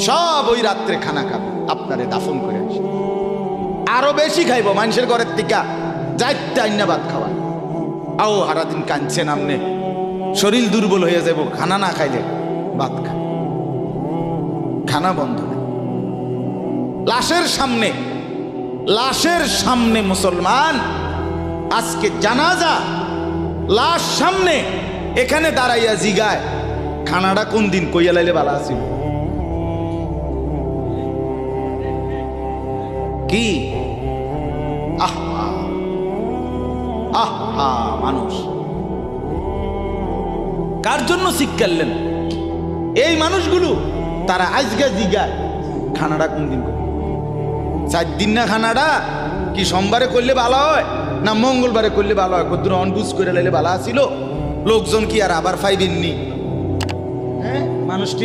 সব ওই রাত্রে খানা খাবে, আপনারে দাফন করে আসে। আরো বেশি খাইব, মানুষের ঘরের থেকে যাইতে আইনা ভাত খাওয়া। আও সারাদিন কাঁদছেন আমনে, শরীর দুর্বল হয়ে যাব, খানা না খাইলে ভাত খা, খানা বন্ধ না। লাশের সামনে মুসলমান আজকে জানাজা, লাশ সামনে, এখানে দাঁড়াইয়া জিগায় খানাটা কোন দিন কইয়া লাইলে ভালো আছিল। কি আহা আহা, মানুষ কার জন্য শিক্ষালেন? এই মানুষগুলো তারা আজকে জিগায় খানাটা কোন দিন, 4 দিন না খানাটা কি সোমবারে করলে ভালো হয় না মঙ্গলবারে করলে ভালো হয়? কত অনবুঝ করে লাইলে ভালো আছিল, লোকজন কি আর আবার পাইবেননি? হ্যাঁ, মানুষটি